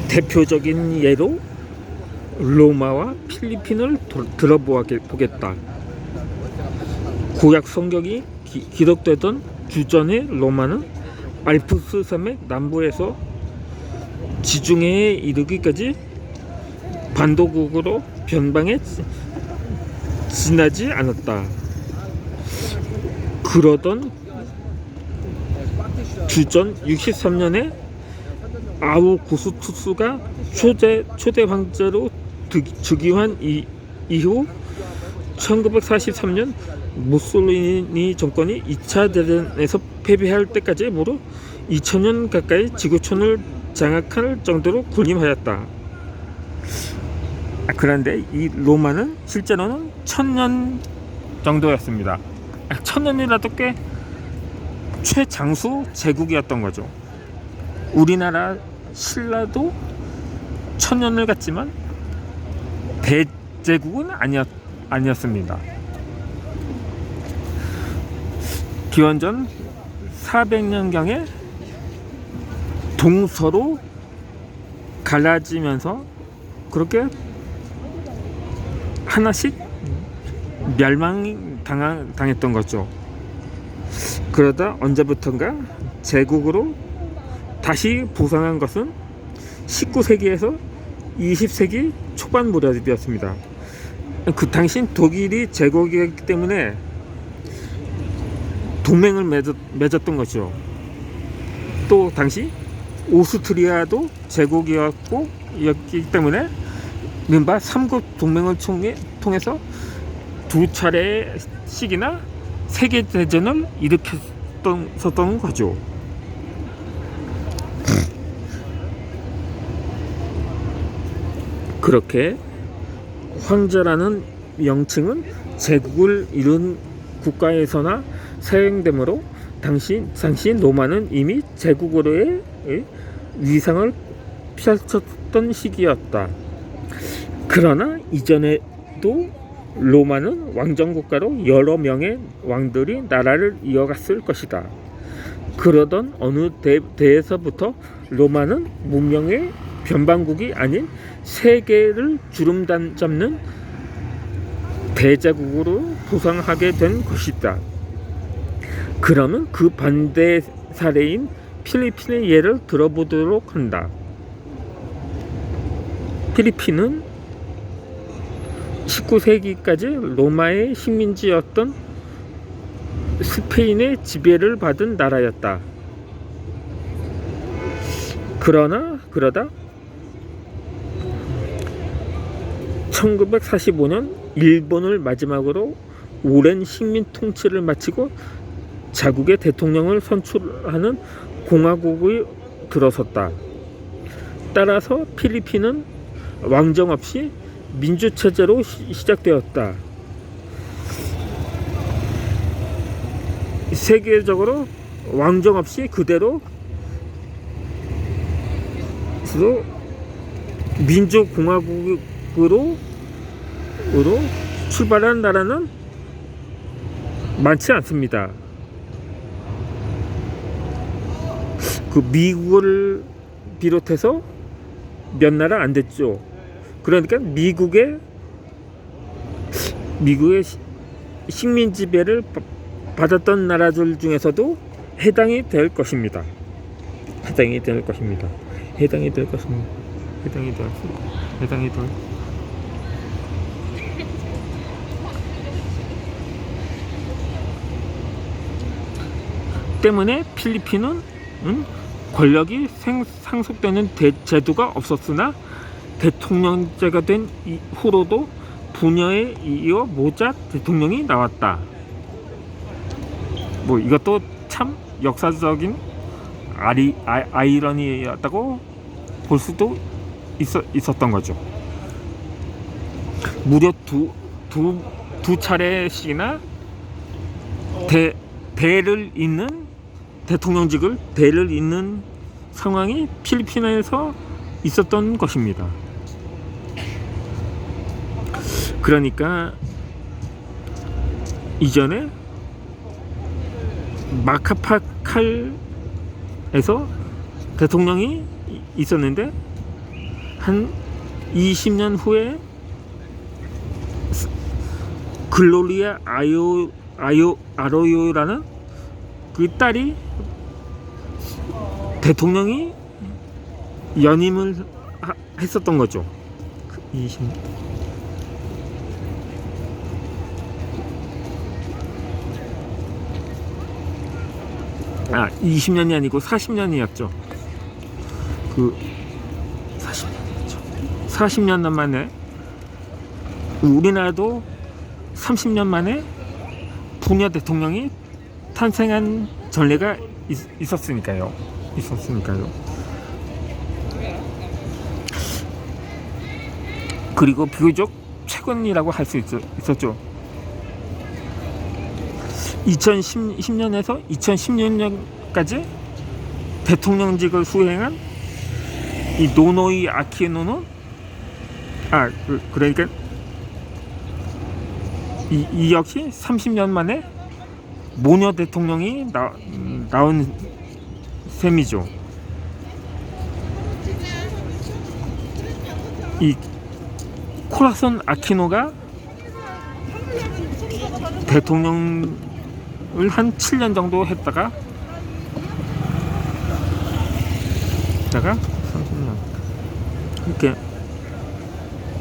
대표적인 예로 로마와 필리핀을 들어보겠다. 구약 성경이 기록되던 주전의 로마는 알프스 산맥 남부에서 지중해에 이르기까지 반도국으로 변방에 지나지 않았다. 그러던 주전 63년에 아우구스투스가 초대 황제로 즉위한 이후 1943년 무솔리니 정권이 2차 대전에서 패배할 때까지 무려 2000년 가까이 지구촌을 장악할 정도로 군림하였다. 그런데 이 로마는 실제로는 1000년 정도였습니다. 1000년이라도 꽤 최장수 제국이었던 거죠. 우리나라 신라도 1000년을 갔지만 대제국은 아니었습니다. 기원전 400년경에 동서로 갈라지면서 그렇게 하나씩 멸망당했던 거죠. 그러다 언제부턴가 제국으로 다시 부상한 것은 19세기에서 20세기 초반 무렵이었습니다. 그 당시 독일이 제국이었기 때문에 동맹을 맺었던 거죠. 또 당시 오스트리아도 제국이었기 때문에 이른바 삼국 동맹을 통해서 두 차례씩이나 세계대전을 일으켰던 거죠. 그렇게 황제라는 명칭은 제국을 이룬 국가에서나 사용되므로 당시 로마는 이미 제국으로의 위상을 펼쳤던 시기였다. 그러나 이전에도 로마는 왕정국가로 여러 명의 왕들이 나라를 이어갔을 것이다. 그러던 어느 때에서부터 로마는 문명의 변방국이 아닌 세계를 주름잡는 대제국으로 부상하게 된 것이다. 그러면 그 반대 사례인 필리핀의 예를 들어보도록 한다. 필리핀은 19세기까지 로마의 식민지였던 스페인의 지배를 받은 나라였다. 그러다 1945년 일본을 마지막으로 오랜 식민 통치를 마치고 자국의 대통령을 선출하는 공화국이 들어섰다. 따라서 필리핀은 왕정 없이 민주체제로 시작되었다. 세계적으로 왕정 없이 그대로 민주공화국으로 출발한 나라는 많지 않습니다. 그 미국을 비롯해서 몇 나라 안 됐죠. 그러니까 미국의 식민 지배를 받았던 나라들 중에서도 해당이 될 것입니다. 때문에 필리핀은 권력이 상속되는 제도가 없었으나 대통령제가 된 후로도 부녀에 이어 모자 대통령이 나왔다. 뭐 이것도 참 역사적인 아이러니였다고 볼 수도 있었던 거죠. 무려 두 차례씩이나 대를 잇는 대통령직을 대를 잇는 상황이 필리핀에서 있었던 것입니다. 그러니까 이전에 마카파칼에서 대통령이 있었는데 한 20년 후에 글로리아 아로요라는 그 딸이 대통령이 연임을 했었던 거죠. 20년이 아니고 40년이었죠. 그 40년이었죠. 40년 만에 우리나라도 30년 만에 부녀 대통령이 탄생한 전례가 있었으니까요. 그리고 비교적 최근이라고 할 수 있었죠. 2010년에서 2016년까지 대통령직을 수행한 이 노노이 아키노는 그러니까 이 역시 30년 만에 모녀 대통령이 나온 셈이죠. 이 코라손 아키노가 대통령을 한 7년 정도 했다가 30년 이렇게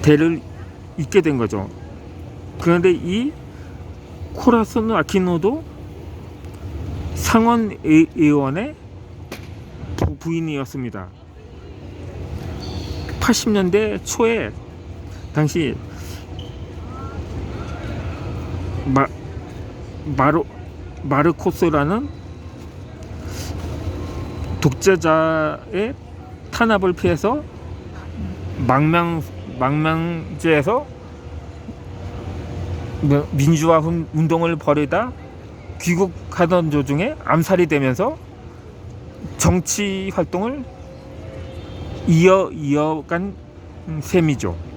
대를 잇게 된 거죠. 그런데 이 코라손 아키노도 상원 의원의 부인이었습니다. 80년대 초에 당시 마르코스라는 독재자의 탄압을 피해서 망명제에서 민주화 운동을 벌이다 귀국하던 도중에 암살이 되면서 정치 활동을 이어간 셈이죠.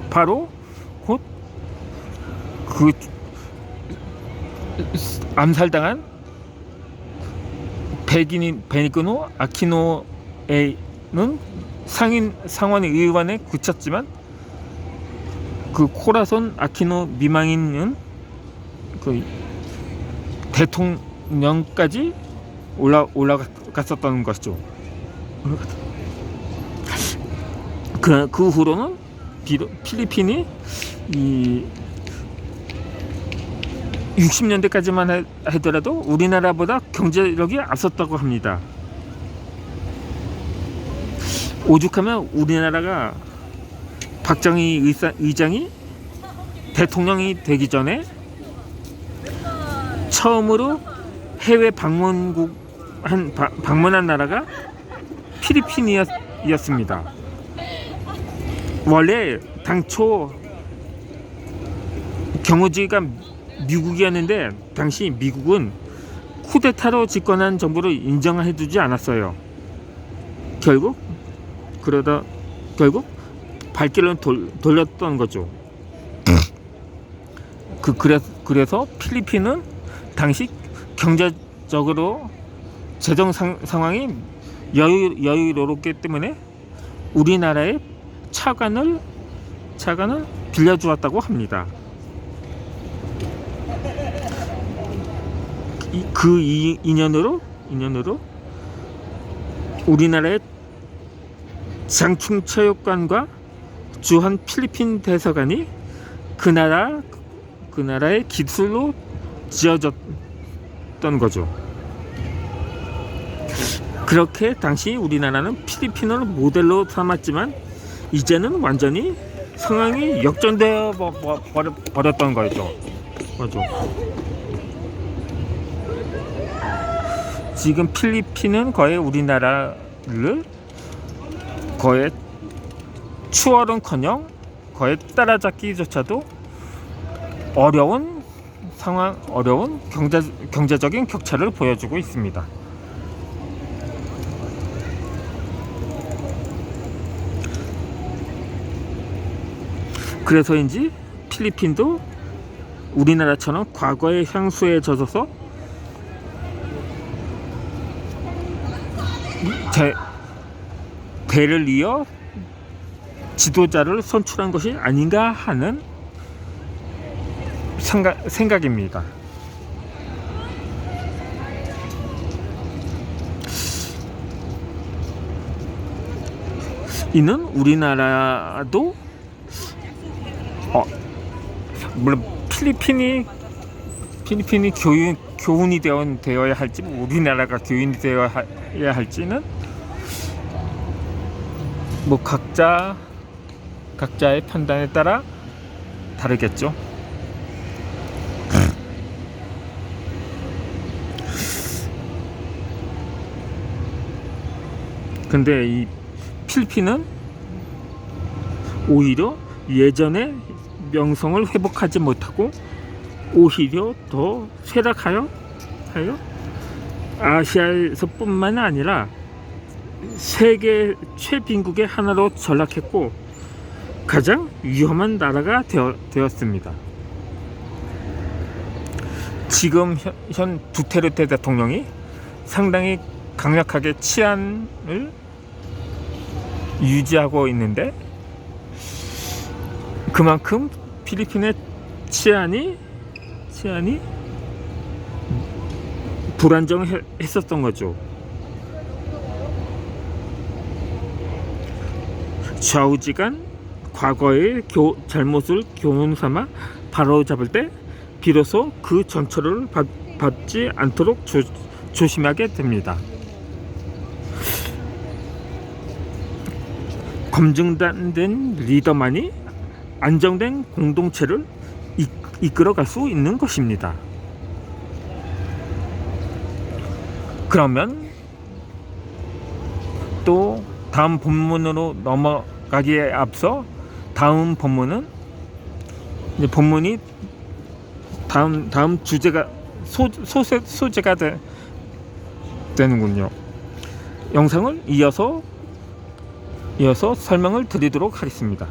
바로 곧 그 암살당한 베니그노 아키노에는 상원 의원에 그쳤지만 그 코라손 아키노 미망인은 그 대통령까지 올라갔었던 것이죠. 그 후로는 필리핀이 이 60년대까지만 하더라도 우리나라보다 경제력이 앞섰다고 합니다. 오죽하면 우리나라가 박정희 의장이 대통령이 되기 전에 처음으로 해외 방문한 나라가 필리핀이었습니다. 원래 당초 경호지가 미국이었는데 당시 미국은 쿠데타로 집권한 정부를 인정해주지 않았어요. 결국 발길을 돌렸던 거죠. 그래서 필리핀은 당시 경제적으로 재정 상황이 여유롭기 때문에 우리나라의 차관을 빌려주었다고 합니다. 그 인연으로 우리나라의 장충체육관과 주한 필리핀 대사관이 그 나라의 기술로 지어졌던 거죠. 그렇게 당시 우리나라는 필리핀을 모델로 삼았지만 이제는 완전히 상황이 역전되어 버렸던 거죠. 맞아. 지금 필리핀은 거의 우리나라를 거의 추월은커녕 거의 따라잡기조차도 어려운 경제적인 격차를 보여주고 있습니다. 그래서인지 필리핀도 우리나라처럼 과거의 향수에 젖어서 대를 이어 지도자를 선출한 것이 아닌가 하는 생각입니다. 이는 우리나라도 물론 필리핀이 교훈이 되어야 할지, 우리나라가 교훈이 되어야 할지는 뭐 각자의 판단에 따라 다르겠죠. 근데 이 필리핀은 오히려 예전의 명성을 회복하지 못하고 오히려 더 쇠락하여 아시아에서뿐만 아니라 세계 최빈국의 하나로 전락했고 가장 위험한 나라가 되었습니다. 지금 현 두테르테 대통령이 상당히 강력하게 치안을 유지하고 있는데 그만큼 필리핀의 치안이 불안정했었던 거죠. 좌우지간 과거의 잘못을 교훈 삼아 바로잡을 때 비로소 그 전철을 밟지 않도록 조심하게 됩니다. 검증된 리더만이 안정된 공동체를 이끌어갈 수 있는 것입니다. 그러면 또 다음 본문으로 넘어가기에 앞서 다음 본문은 이제 본문이 다음 주제가 소재가 되는군요. 영상을 이어서 설명을 드리도록 하겠습니다.